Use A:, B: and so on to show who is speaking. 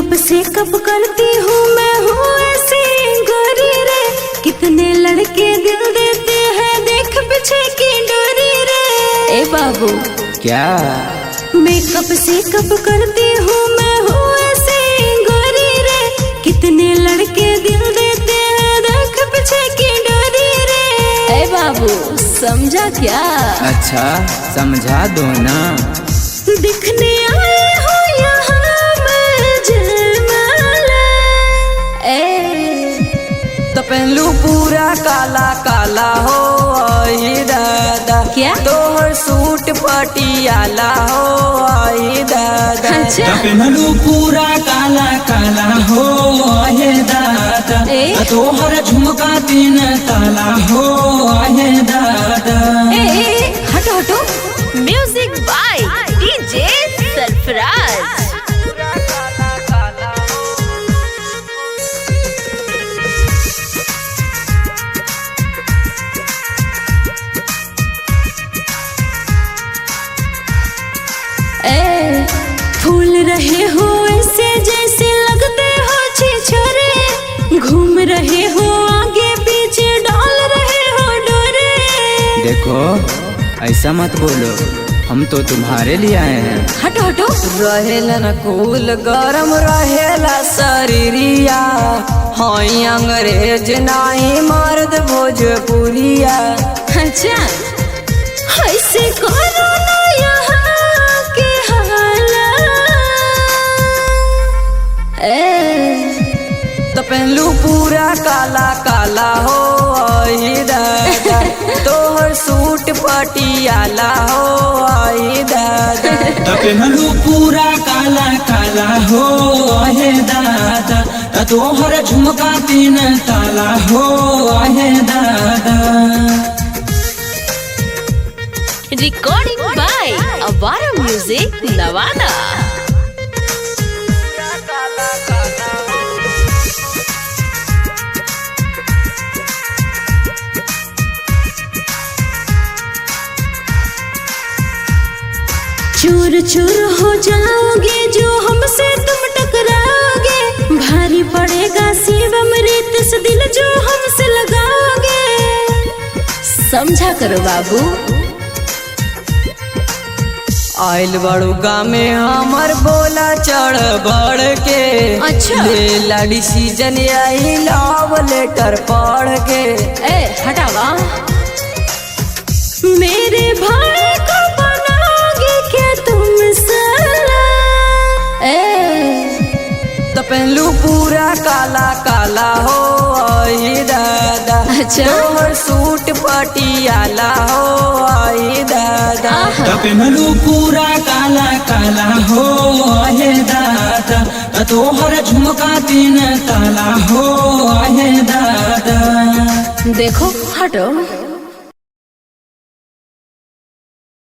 A: Makeup से कब करती हूँ मैं हूँ ऐसी गोरी रे। कितने लड़के दिल देते हैं देख पीछे की डोरी रे। ए बाबू
B: क्या
A: मेकअप से कब करती हूँ मैं हूँ ऐसी गोरी रे। कितने लड़के दिल देते हैं देख पीछे की डोरी रे। ए बाबू समझा क्या?
B: अच्छा समझा दो ना।
A: दिखने आए हो यहाँ मैं जयमाला।
B: तो पहलू पूरा काला काला हो आई दादा।
A: क्या?
B: तोहर सूट पटियाला हो आई दादा।
A: अच्छा।
C: तो पहलू पूरा काला काला हो आये दादा। तोहर झुमका 3 ताला हो आये दादा।
A: हटो हटो। Music by DJ Sarfaraz. फूल रहे हो ऐसे जैसे लगते हो छिछोरे। घूम रहे हो आगे पीछे डाल रहे हो डोरे।
B: देखो ऐसा मत बोलो, हम तो तुम्हारे लिए आए हैं।
A: हटो हटो।
B: रहेला न कूल गरम रहेला शरीरिया। हाई अंग्रेज नाई मर्द भोजपुरिया।
A: अच्छा ऐसे करो ना यहाँ के हालात।
B: तो पहलू पूरा काला काला हो आई दादा। तोहर सूट पटियाला हो आई दादा।
C: तो पहलू पूरा काला काला हो आये दादा। तोहर झुमका 3 ताला हो आये दादा।
A: रिकॉर्डिंग बाय अवारा म्यूजिक नवादा। चूर चूर हो जाओगे जो हमसे तुम टकराओगे। भारी पड़ेगा शिव अमृत से दिल जो हमसे लगाओगे। समझा करो बाबू।
B: आइल बड़ुगा में हमर बोला चढ़ बढ़ के।
A: अच्छा।
B: ले लाड़ी सीजन आई लव लेटर पढ़ के।
A: हटावा। मेरे भाई को बनाओगे क्या तुम साला?
B: तो पहलू पूरा काला काला हो आई दादा।
A: अच्छा।
B: तोहर सूट पटियाला हो आई दादा।
C: तो पहलू पूरा काला काला हो आये दादा। तोहर झुमका 3 ताला हो आये दादा।
A: देखो हटो।